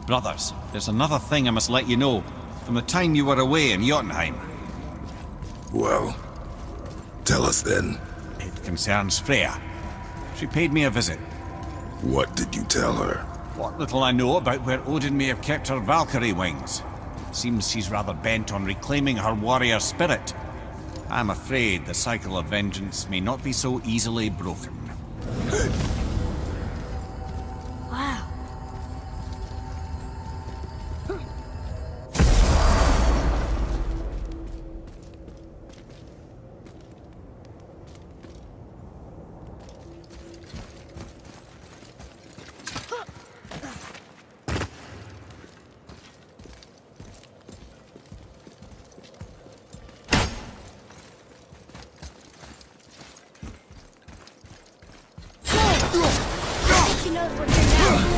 Brothers, there's another thing I must let you know. From the time you were away in Jotunheim. Well, tell us then. It concerns Freya. She paid me a visit. What did you tell her? What little I know about where Odin may have kept her Valkyrie wings. Seems she's rather bent on reclaiming her warrior spirit. I'm afraid the cycle of vengeance may not be so easily broken. Wow. She knows we're here now.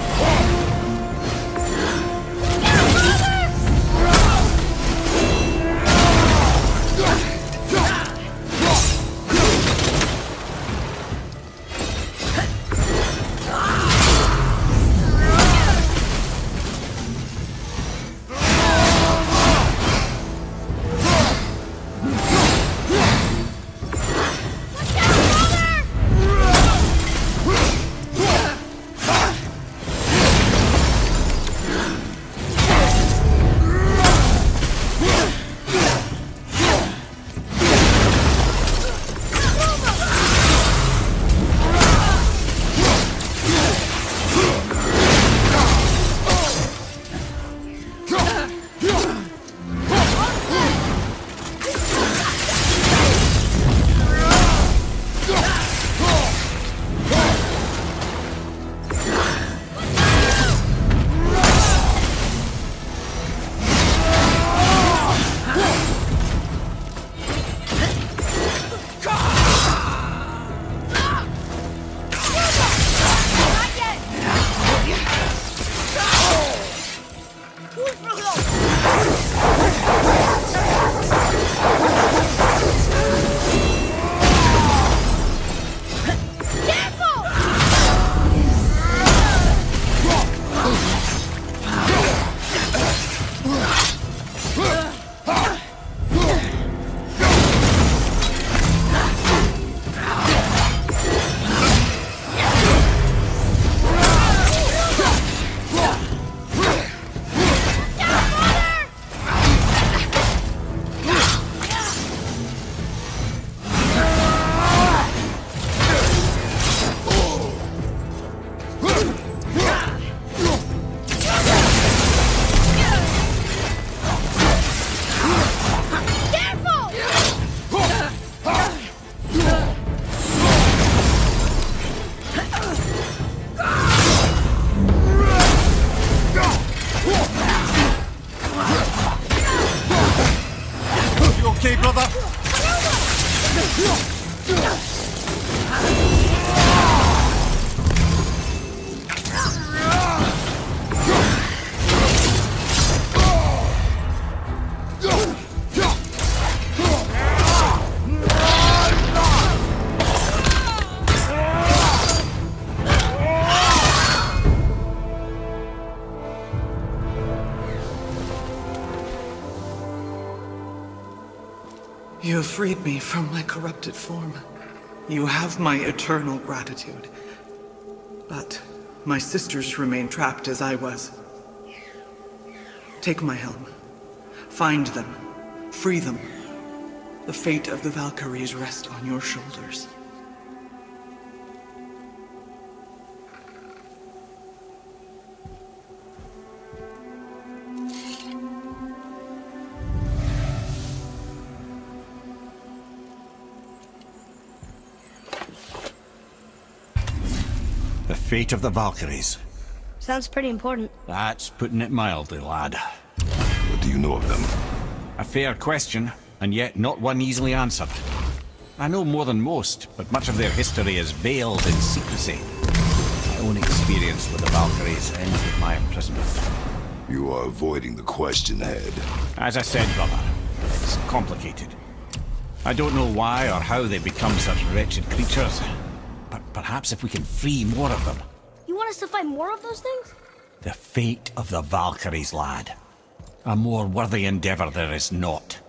Okay, brother? You have freed me from my corrupted form. You have my eternal gratitude. But my sisters remain trapped as I was. Take my helm. Find them. Free them. The fate of the Valkyries rests on your shoulders. The fate of the Valkyries. Sounds pretty important. That's putting it mildly, lad. What do you know of them? A fair question, and yet not one easily answered. I know more than most, but much of their history is veiled in secrecy. My own experience with the Valkyries ends with my imprisonment. You are avoiding the question, Head. As I said, brother, it's complicated. I don't know why or how they become such wretched creatures, but perhaps if we can free more of them. You want us to fight more of those things? The fate of the Valkyries, lad. A more worthy endeavour there is not.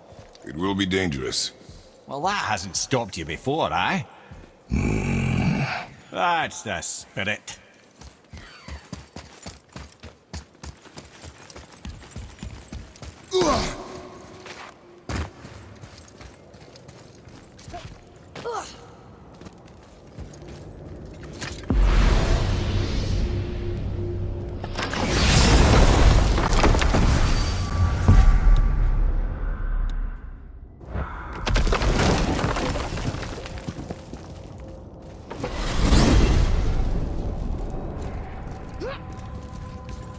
It will be dangerous. Well, that hasn't stopped you before, eh? That's the spirit.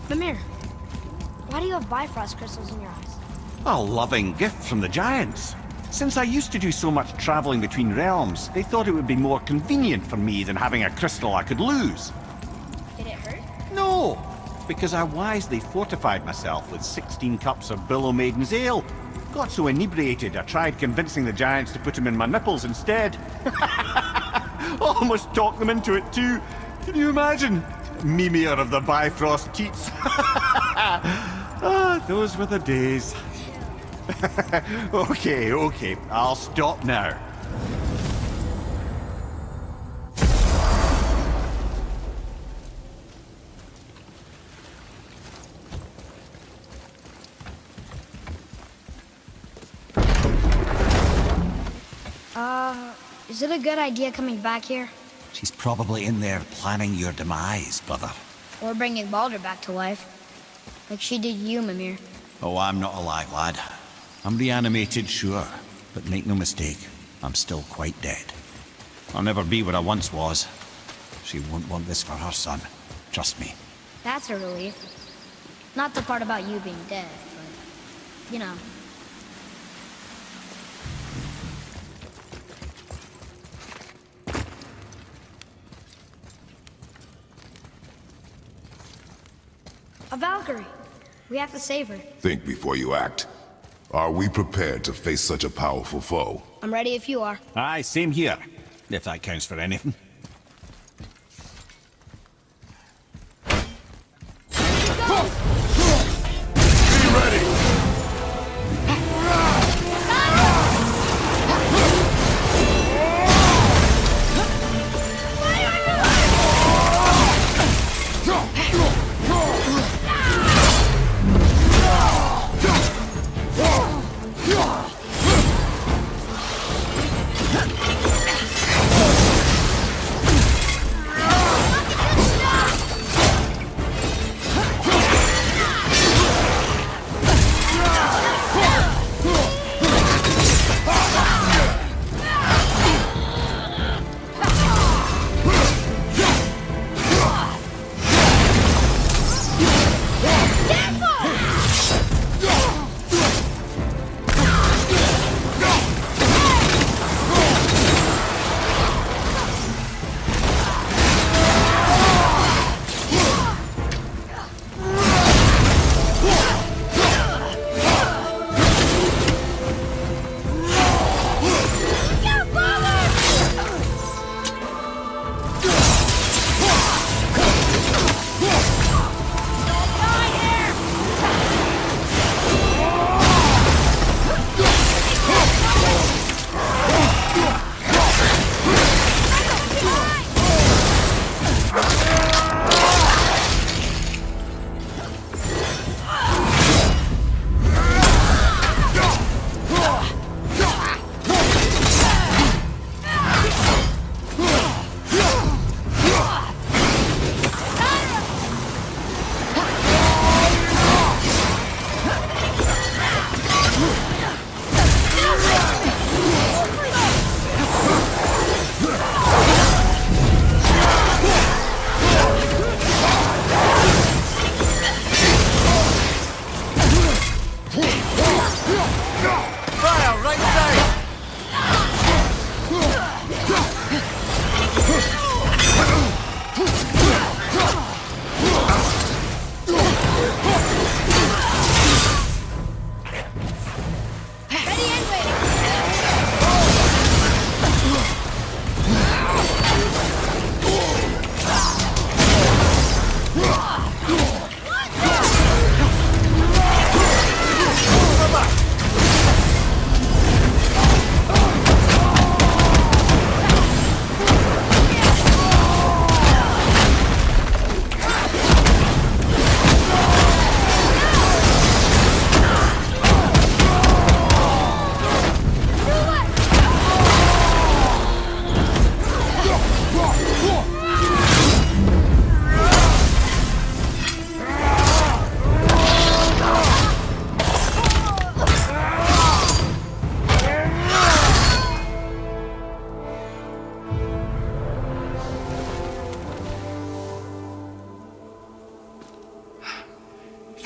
Mimir, why do you have Bifrost crystals in your eyes? A loving gift from the giants. Since I used to do so much traveling between realms, they thought it would be more convenient for me than having a crystal I could lose. Did it hurt? No, because I wisely fortified myself with 16 cups of Billow Maiden's ale. Got so inebriated, I tried convincing the giants to put them in my nipples instead. Almost talked them into it too. Can you imagine? Mimir of the Bifrost teats. Ah, those were the days. Okay, I'll stop now. Is it a good idea coming back here? She's probably in there planning your demise, brother. Or bringing Baldur back to life? Like she did you, Mimir. Oh, I'm not alive, lad. I'm reanimated, sure. But make no mistake, I'm still quite dead. I'll never be what I once was. She won't want this for her son. Trust me. That's a relief. Not the part about you being dead, but, you know. A Valkyrie. We have to save her. Think before you act. Are we prepared to face such a powerful foe? I'm ready if you are. Aye, same here. If that counts for anything. Be ready!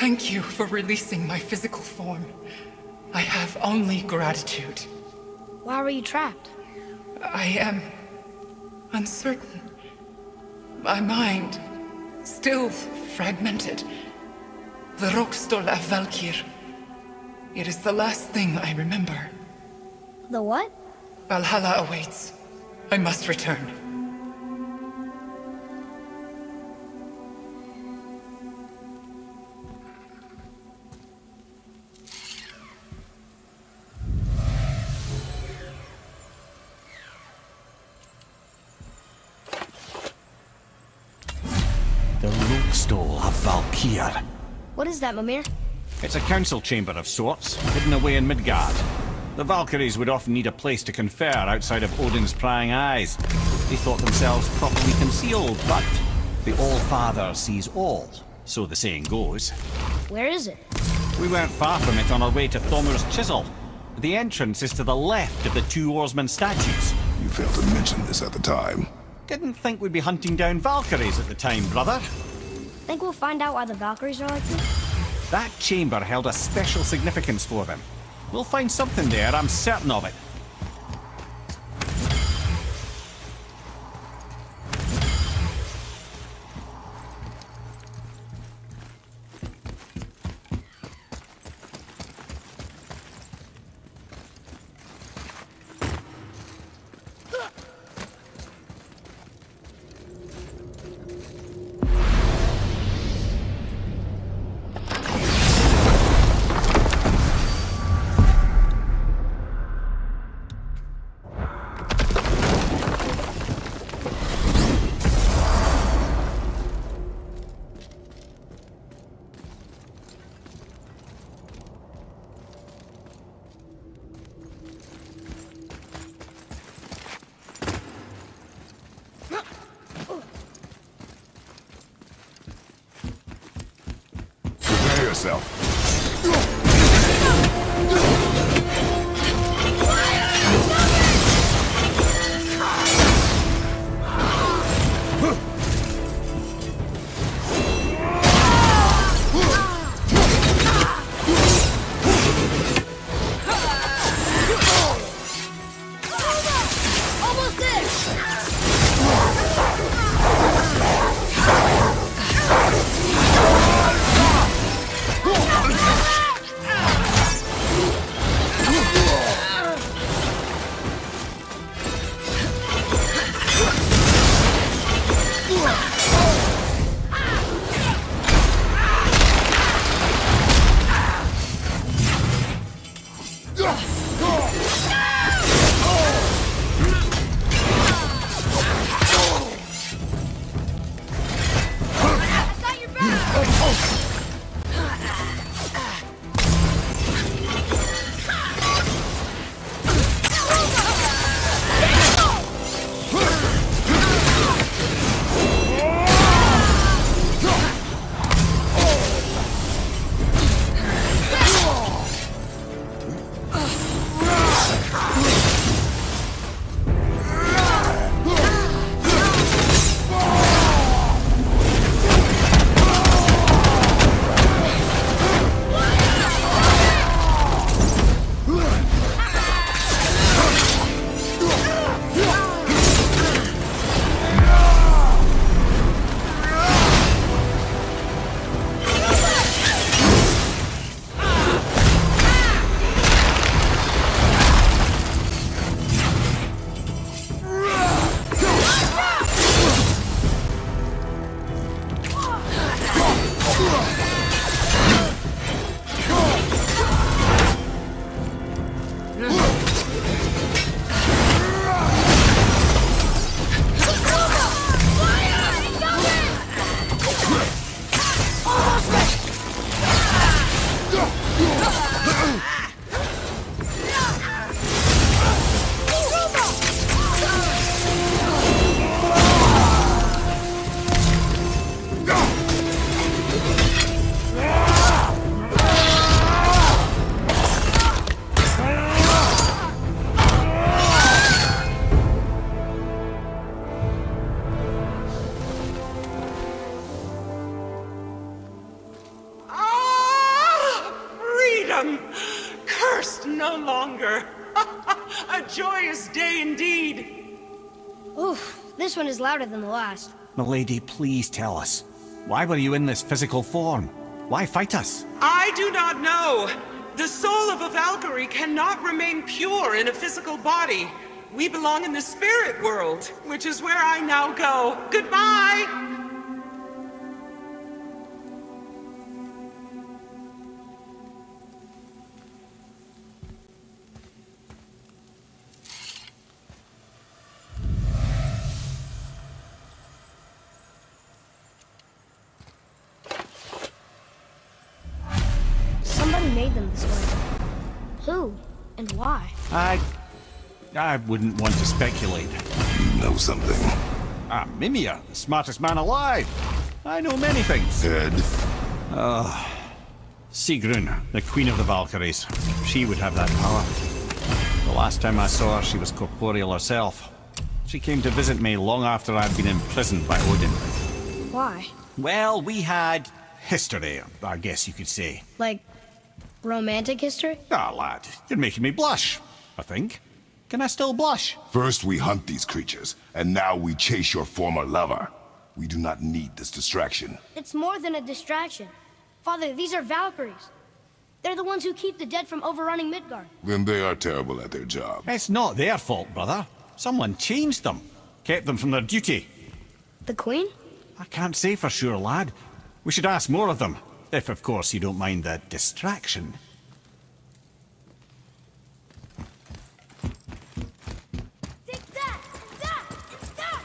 Thank you for releasing my physical form. I have only gratitude. Why were you trapped? I am uncertain. My mind, still fragmented. The Rokstol of Valkyr. It is the last thing I remember. The what? Valhalla awaits. I must return. The Rokstol of Valkyr. What is that, Mimir? It's a council chamber of sorts, hidden away in Midgard. The Valkyries would often need a place to confer outside of Odin's prying eyes. They thought themselves properly concealed, but the All-Father sees all, so the saying goes. Where is it? We weren't far from it on our way to Thomur's Chisel. The entrance is to the left of the two oarsmen statues. You failed to mention this at the time. Didn't think we'd be hunting down Valkyries at the time, brother. Think we'll find out why the Valkyries are like this? That chamber held a special significance for them. We'll find something there, I'm certain of it. Prepare yourself. Almost there! This one is louder than the last. Milady, please tell us. Why were you in this physical form? Why fight us? I do not know. The soul of a Valkyrie cannot remain pure in a physical body. We belong in the spirit world, which is where I now go. Goodbye! Somebody made them this way. Who? And why? I wouldn't want to speculate. You know something. Mimir, the smartest man alive. I know many things. Ed, Sigrun, the queen of the Valkyries. She would have that power. The last time I saw her, she was corporeal herself. She came to visit me long after I'd been imprisoned by Odin. Why? Well, we had history, I guess you could say. Like, romantic history? Ah, lad, you're making me blush, I think. Can I still blush? first we hunt these creatures, and now we chase your former lover. We do not need this distraction. It's more than a distraction. Father, these are Valkyries. They're the ones who keep the dead from overrunning Midgard. Then they are terrible at their job. It's not their fault, brother. Someone changed them. Kept them from their duty. The Queen? I can't say for sure, lad. We should ask more of them. If, of course, you don't mind the distraction. Take that! That! That!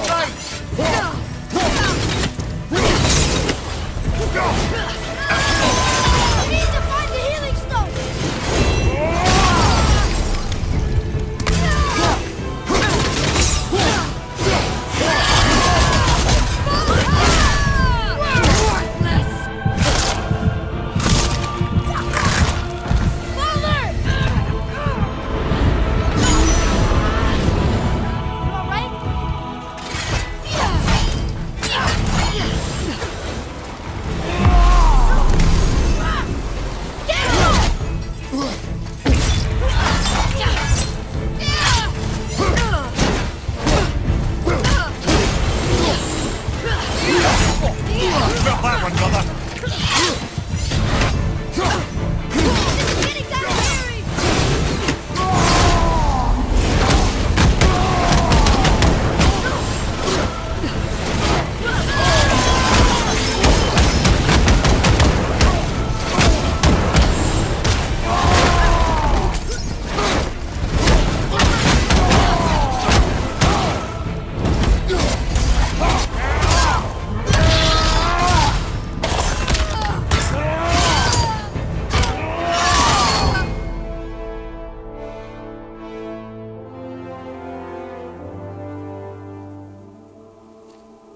Fight!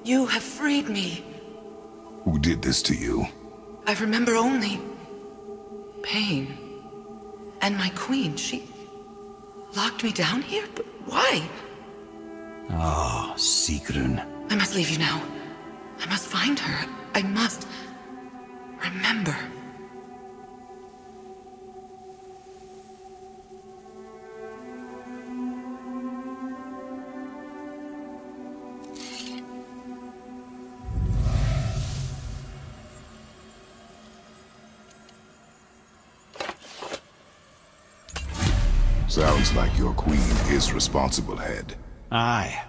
You have freed me. Who did this to you? I remember only pain. And my queen, she locked me down here? But why? Ah, Sigrun. I must leave you now. I must find her. I must remember. Sounds like your queen is responsible, Head. Aye.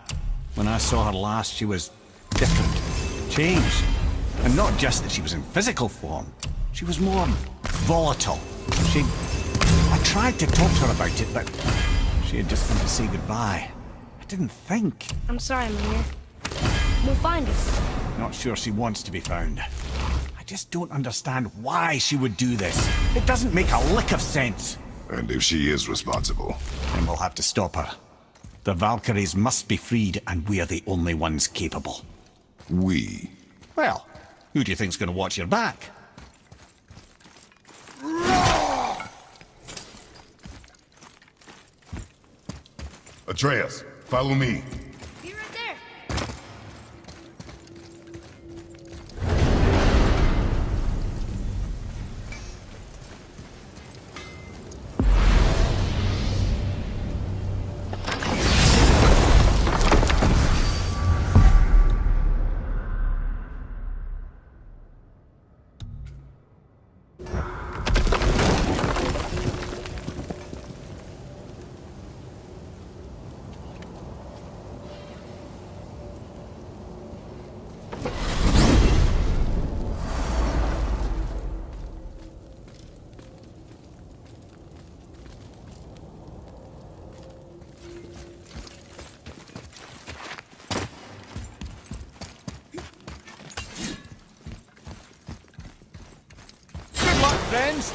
When I saw her last, she was different. Changed. And not just that she was in physical form. She was more volatile. I tried to talk to her about it, but she had just come to say goodbye. I didn't think. I'm sorry, Mynir. We'll find her. Not sure she wants to be found. I just don't understand why she would do this. It doesn't make a lick of sense. And if she is responsible, Then we'll have to stop her. The Valkyries must be freed, and we're the only ones capable. we... Well, who do you think's gonna watch your back? Atreus, follow me. Be right there. Good luck, friends!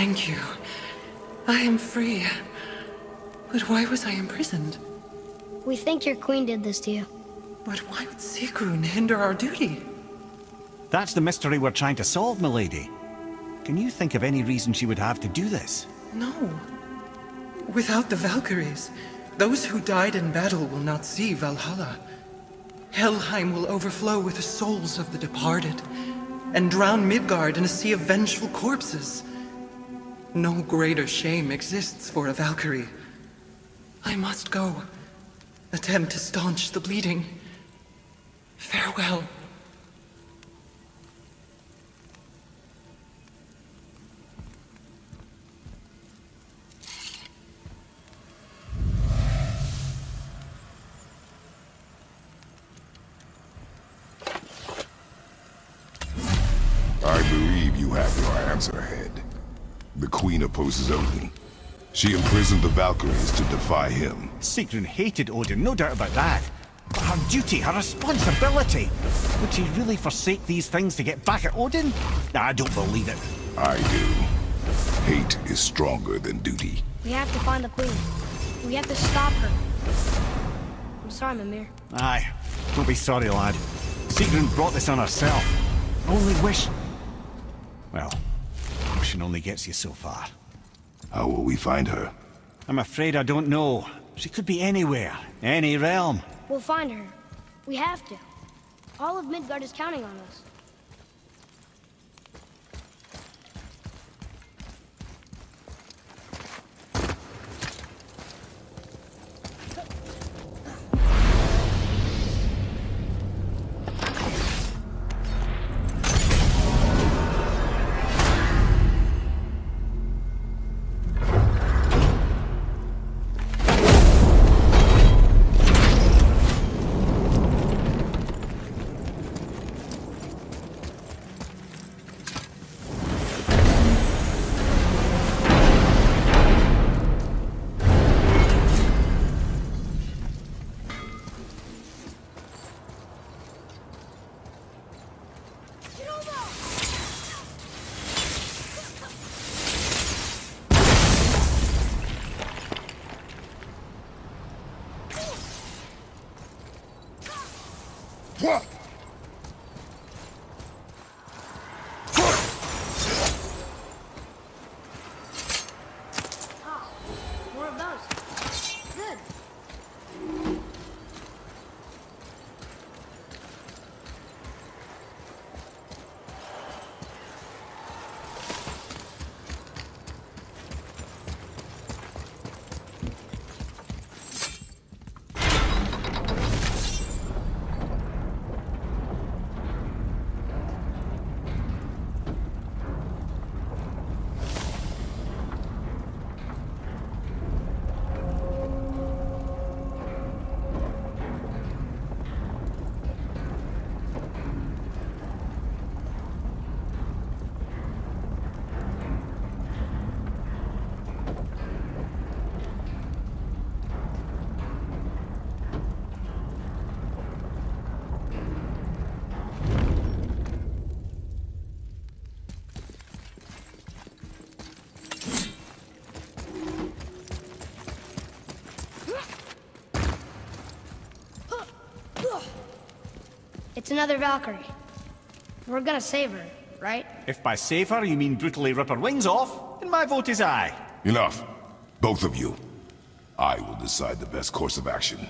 Thank you. I am free. But why was I imprisoned? We think your queen did this to you. But why would Sigrun hinder our duty? That's the mystery we're trying to solve, milady. Can you think of any reason she would have to do this? No. Without the Valkyries, those who died in battle will not see Valhalla. Helheim will overflow with the souls of the departed, and drown Midgard in a sea of vengeful corpses. No greater shame exists for a Valkyrie. I must go. Attempt to staunch the bleeding. Farewell. I believe you have your answer ahead. The Queen opposes Odin. She imprisoned the Valkyries to defy him. Sigrun hated Odin, no doubt about that. But her duty, her responsibility. Would she really forsake these things to get back at Odin? I don't believe it. I do. Hate is stronger than duty. We have to find the queen. We have to stop her. I'm sorry, Mimir. Aye, don't be sorry, lad. Sigrun brought this on herself. Only wish... Well, wishing only gets you so far. How will we find her? I'm afraid I don't know. She could be anywhere, any realm. We'll find her. We have to. All of Midgard is counting on us. What? More of those. Good. It's another Valkyrie. We're gonna save her, right? If by save her you mean brutally rip her wings off, then my vote is aye. Enough. Both of you. I will decide the best course of action.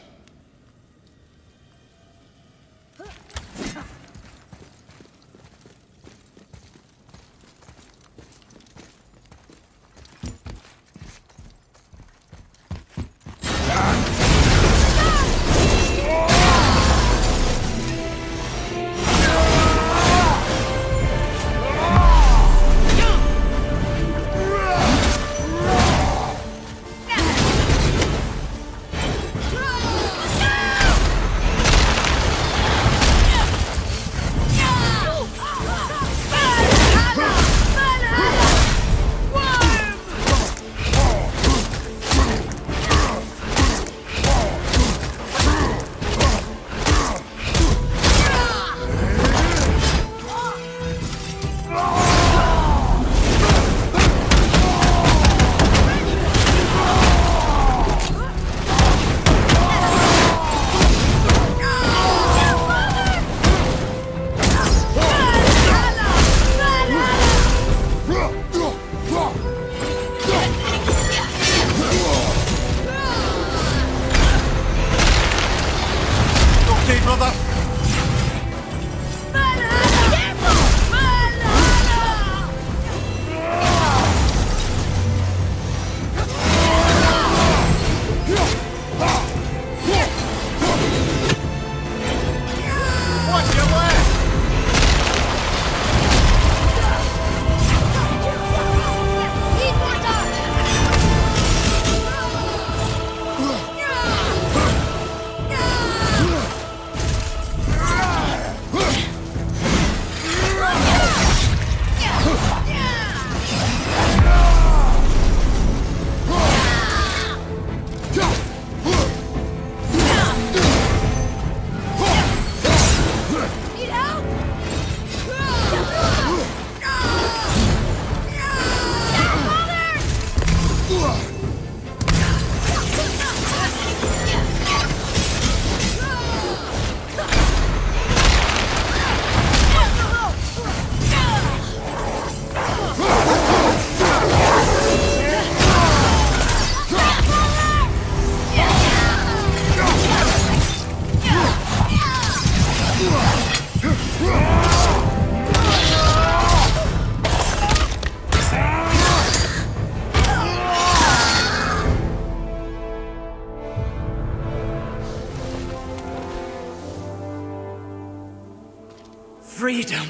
Freedom.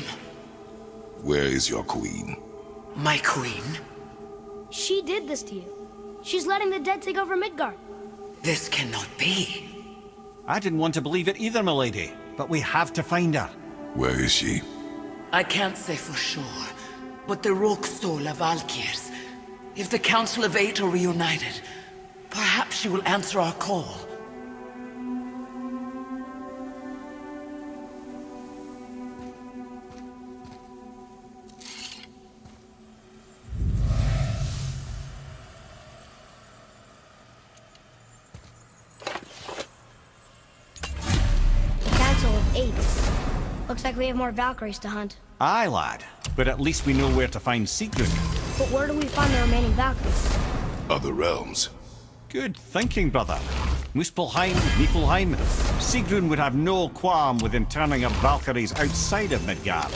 Where is your queen? My queen? She did this to you. She's letting the dead take over Midgard. This cannot be. I didn't want to believe it either, milady, but we have to find her. Where is she? I can't say for sure, but the Rokstol of Valkyries. If the Council of Eight are reunited, perhaps she will answer our call. Council of Eight. Looks like we have more Valkyries to hunt. Aye, lad, but at least we know where to find Sigrun. But where do we find the remaining Valkyries? Other realms. Good thinking, brother. Muspelheim, Niflheim. Sigrun would have no qualm with interning of Valkyries outside of Midgard.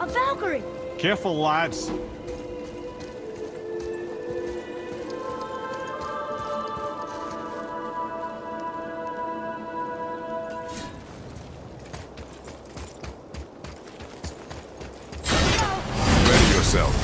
A Valkyrie! Careful, lads. Ready yourself.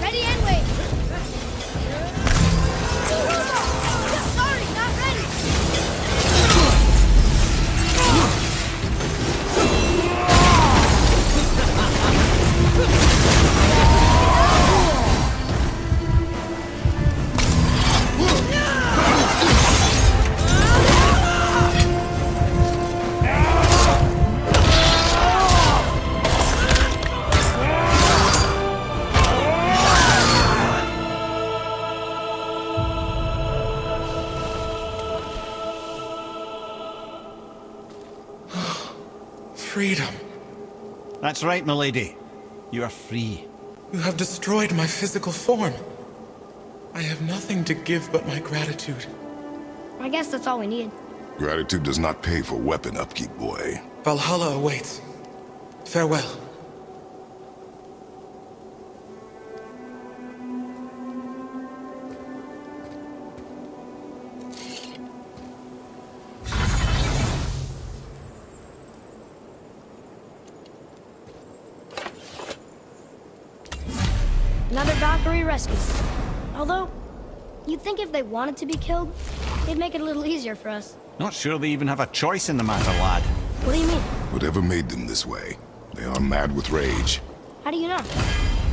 Ready and wait! Sorry, not ready! Freedom. That's right, milady. You are free. You have destroyed my physical form. I have nothing to give but my gratitude. I guess that's all we need. Gratitude does not pay for weapon upkeep, boy. Valhalla awaits. Farewell. Another Valkyrie rescue. Although, you'd think if they wanted to be killed, they'd make it a little easier for us. Not sure they even have a choice in the matter, lad. What do you mean? Whatever made them this way, they are mad with rage. How do you know?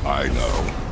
I know.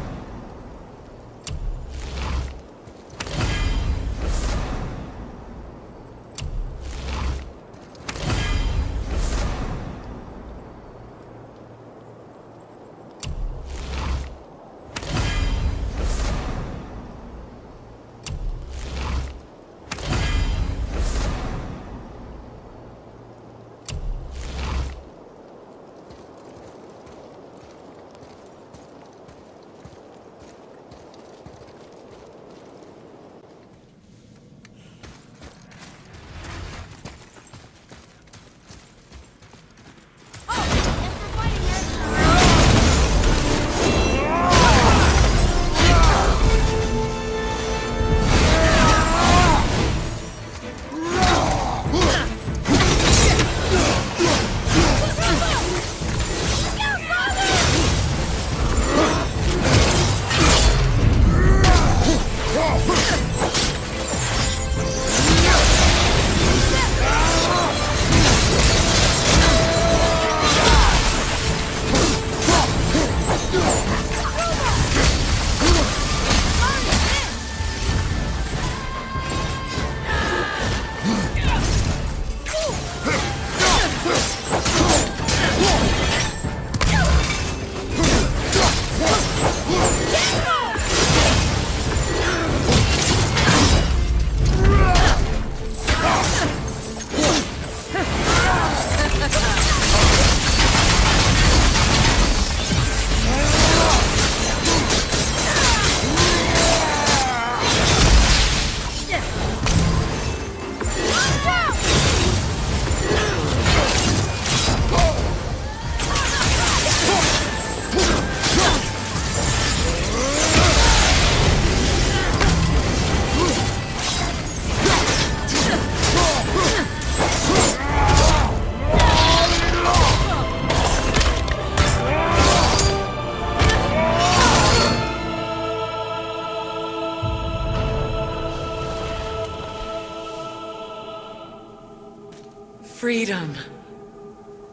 Freedom.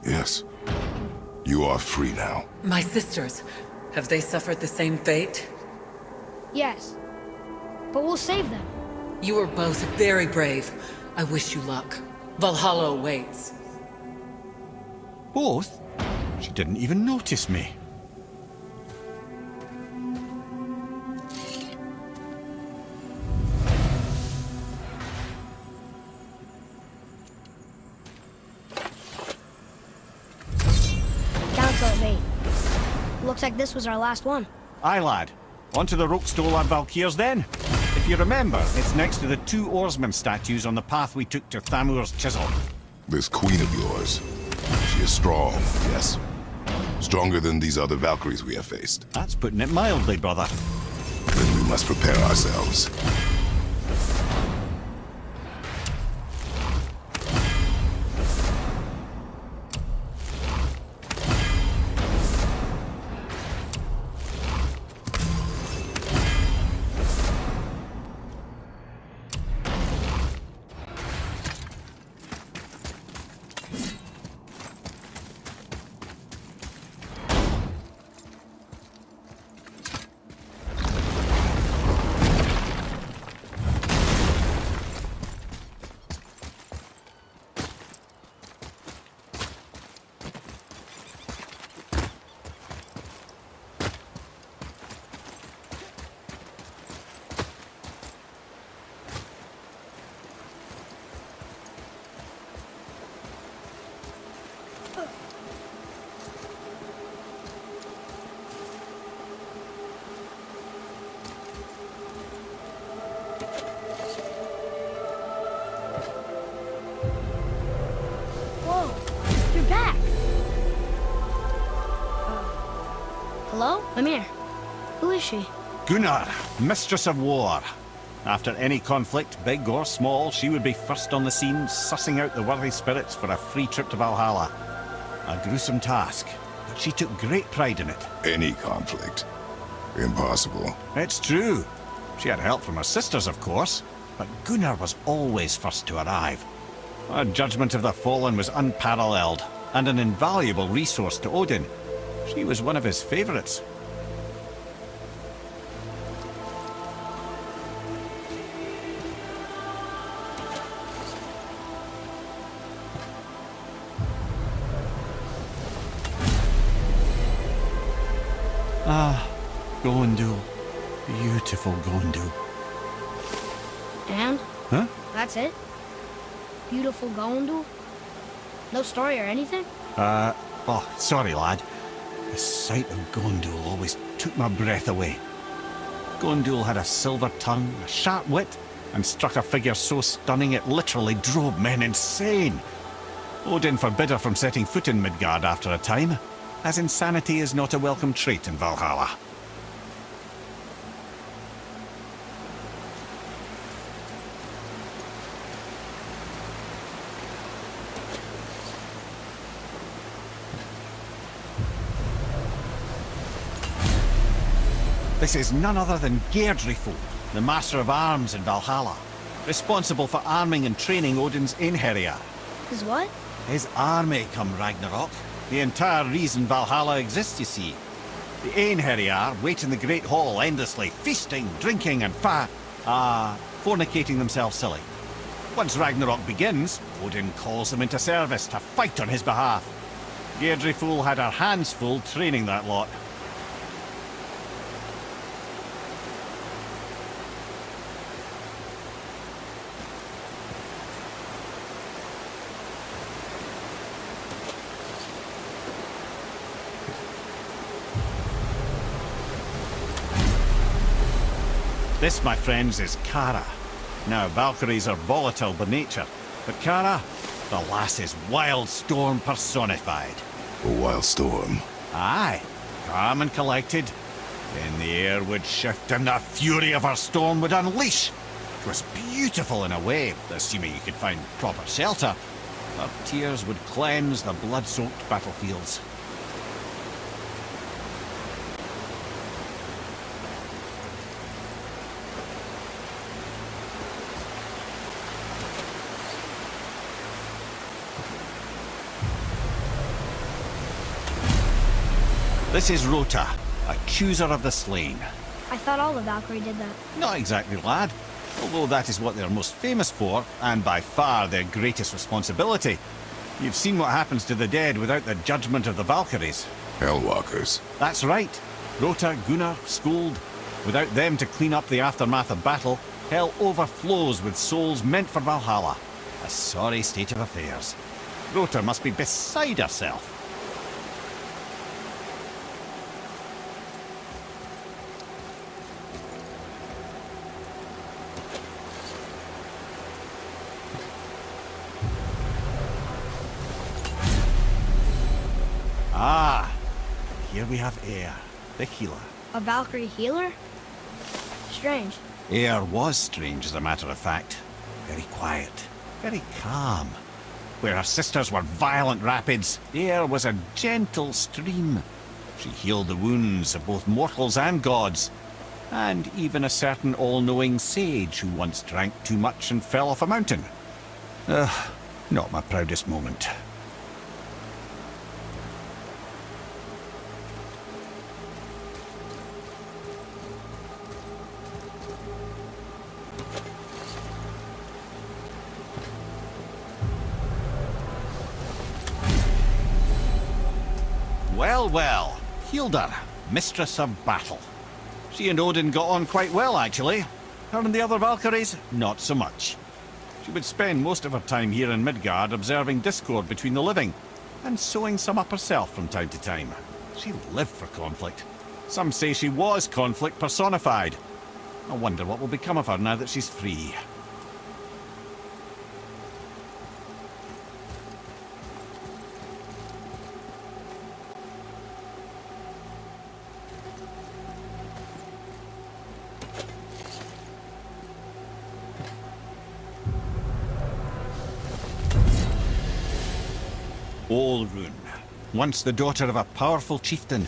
Yes. You are free now. My sisters, have they suffered the same fate? Yes. But we'll save them. You are both very brave. I wish you luck. Valhalla awaits. Both? She didn't even notice me. Council of 8. Looks like this was our last one. Aye, lad. On to the Rookstole at Valkyries then. If you remember, it's next to the two oarsman statues on the path we took to Thamur's chisel. This queen of yours, she is strong, yes? Stronger than these other Valkyries we have faced. That's putting it mildly, brother. Then we must prepare ourselves. Whoa, you're back. Hello? I'm here. Who is she? Gunnar, Mistress of War. After any conflict, big or small, she would be first on the scene, sussing out the worthy spirits for a free trip to Valhalla. A gruesome task, but she took great pride in it. Any conflict. Impossible. It's true. She had help from her sisters, of course, but Gunnar was always first to arrive. Her judgment of the fallen was unparalleled, and an invaluable resource to Odin. She was one of his favorites. Ah, Gondul. Beautiful Gondul. And? Huh? That's it? Beautiful Gondul? No story or anything? Oh, sorry, lad. The sight of Gondul always took my breath away. Gondul had a silver tongue, a sharp wit, and struck a figure so stunning it literally drove men insane. Odin forbid her from setting foot in Midgard after a time, as insanity is not a welcome trait in Valhalla. This is none other than Geirdriful, the Master of Arms in Valhalla, responsible for arming and training Odin's Einherjar. Is what? His army come Ragnarok. The entire reason Valhalla exists, you see. The Einherjar wait in the Great Hall endlessly, feasting, drinking, and fornicating themselves silly. Once Ragnarok begins, Odin calls them into service to fight on his behalf. Geirdriful had her hands full training that lot. This, my friends, is Kara. Now, Valkyries are volatile by nature, but Kara, the lass is wild storm personified. A wild storm. Aye, calm and collected. Then the air would shift and the fury of her storm would unleash. It was beautiful in a way, assuming you could find proper shelter. Her tears would cleanse the blood-soaked battlefields. This is Rota, a chooser of the slain. I thought all the Valkyrie did that. Not exactly, lad. Although that is what they're most famous for, and by far their greatest responsibility. You've seen what happens to the dead without the judgment of the Valkyries. Hellwalkers. That's right. Rota, Gunnar, Skuld. Without them to clean up the aftermath of battle, hell overflows with souls meant for Valhalla. A sorry state of affairs. Rota must be beside herself. Ah, here we have Eir, the healer. A Valkyrie healer? Strange. Eir was strange, as a matter of fact. Very quiet, very calm. Where her sisters were violent rapids, Eir was a gentle stream. She healed the wounds of both mortals and gods, and even a certain all-knowing sage who once drank too much and fell off a mountain. Not my proudest moment. Well, well, Hildr, mistress of battle. She and Odin got on quite well, actually. Her and the other Valkyries, not so much. She would spend most of her time here in Midgard observing discord between the living, and sewing some up herself from time to time. She lived for conflict. Some say she was conflict personified. I wonder what will become of her now that she's free. Olrun, once the daughter of a powerful chieftain,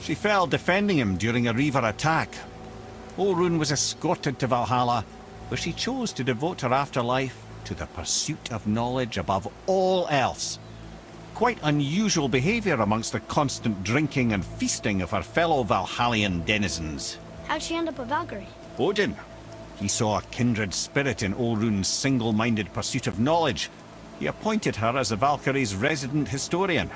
She fell defending him during a Reaver attack. Orun was escorted to Valhalla, where she chose to devote her afterlife to the pursuit of knowledge above all else. Quite unusual behaviour amongst the constant drinking and feasting of her fellow Valhallian denizens. How'd she end up a Valkyrie? Odin. He saw a kindred spirit in Orun's single-minded pursuit of knowledge. He appointed her as the Valkyrie's resident historian.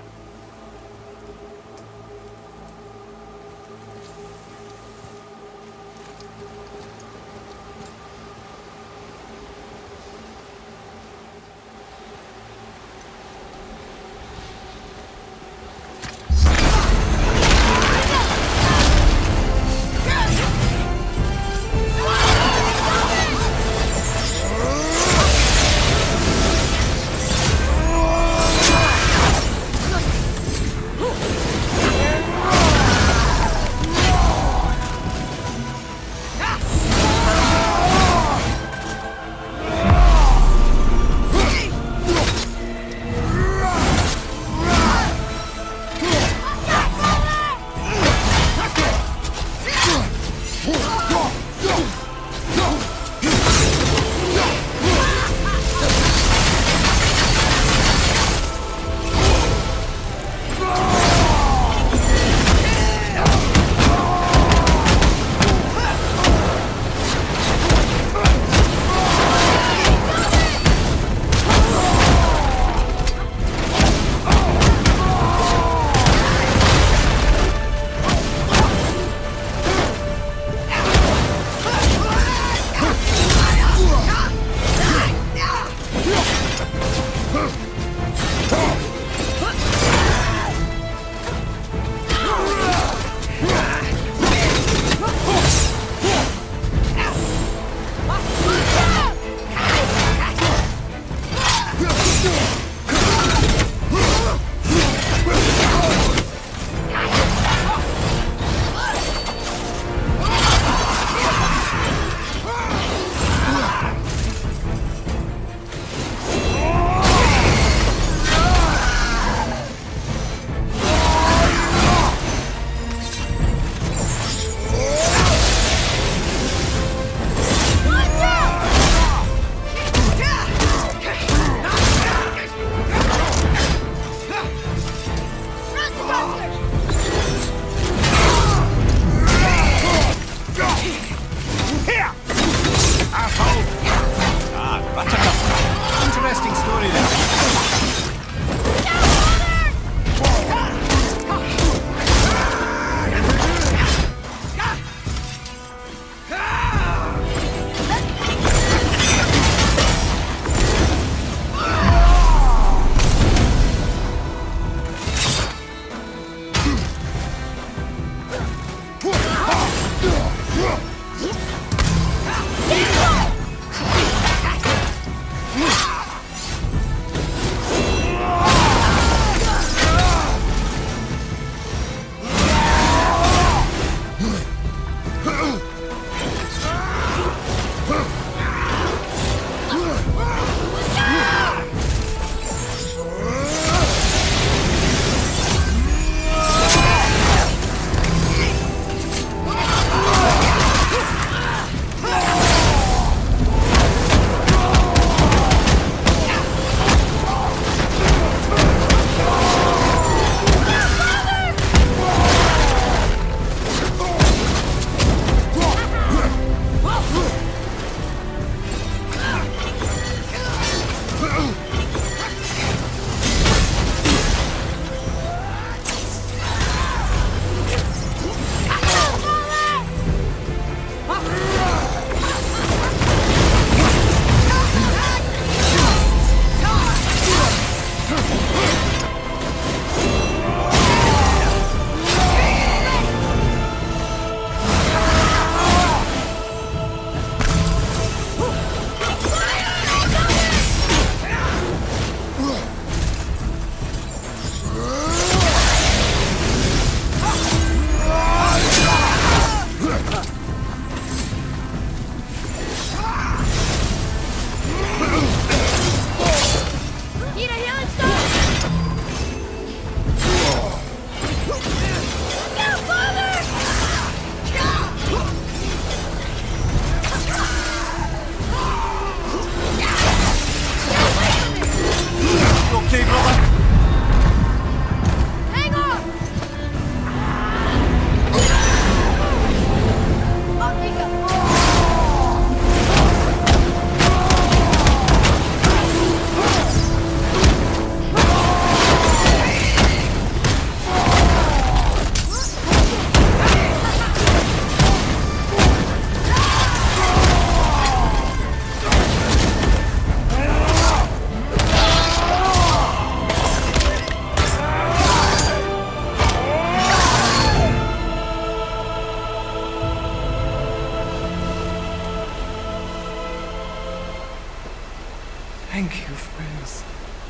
Thank you, friends.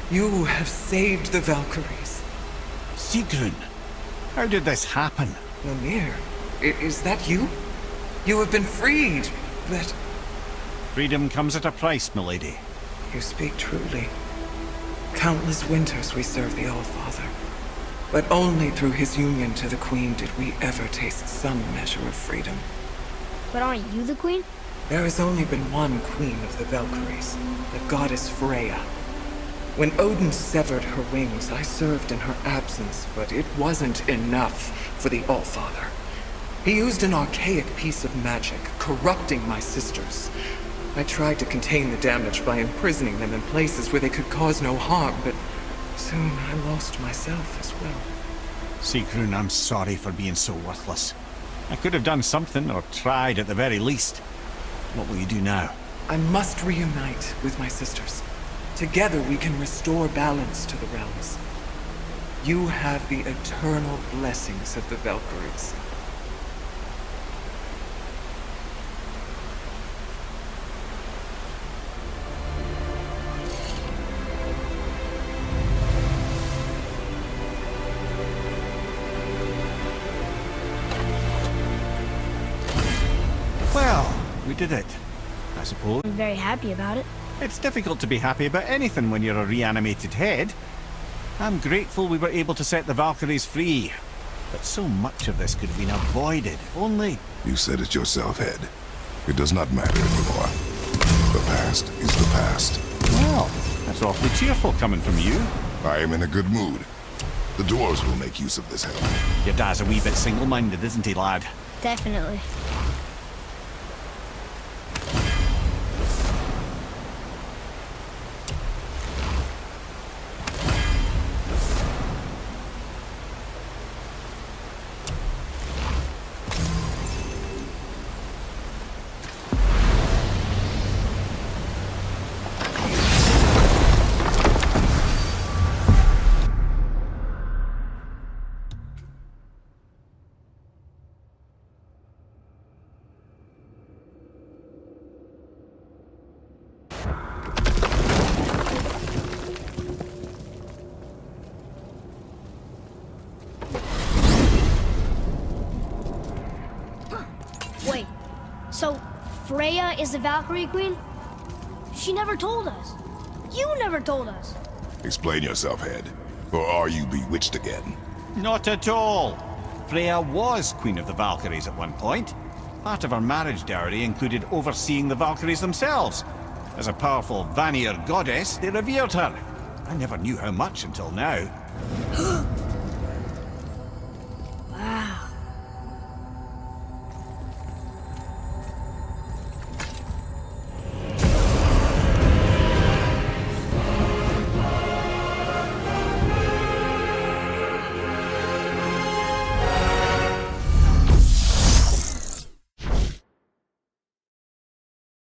You have saved the Valkyries. Sigrun, how did this happen? Lemire, is that you? You have been freed, but... Freedom comes at a price, milady. You speak truly. Countless winters we served the All-Father. But only through his union to the Queen did we ever taste some measure of freedom. But aren't you the queen? There has only been one Queen of the Valkyries, the goddess Freya. When Odin severed her wings, I served in her absence, but it wasn't enough for the All-Father. He used an archaic piece of magic, corrupting my sisters. I tried to contain the damage by imprisoning them in places where they could cause no harm, but soon I lost myself as well. Sigrun, I'm sorry for being so worthless. I could have done something, or tried at the very least. What will you do now? I must reunite with my sisters. Together we can restore balance to the realms. You have the eternal blessings of the Valkyries. Well, we did it, I suppose. I'm very happy about it. It's difficult to be happy about anything when you're a reanimated head. I'm grateful we were able to set the Valkyries free. But so much of this could have been avoided, if only... You said it yourself, Head. It does not matter anymore. The past is the past. Well, that's awfully cheerful coming from you. I am in a good mood. The dwarves will make use of this help. Your dad's a wee bit single-minded, isn't he, lad? Definitely. Wait, so Freya is the Valkyrie Queen? She never told us. You never told us. Explain yourself, Head. Or are you bewitched again? Not at all. Freya was Queen of the Valkyries at one point. Part of her marriage dowry included overseeing the Valkyries themselves. As a powerful Vanir goddess, they revered her. I never knew how much until now.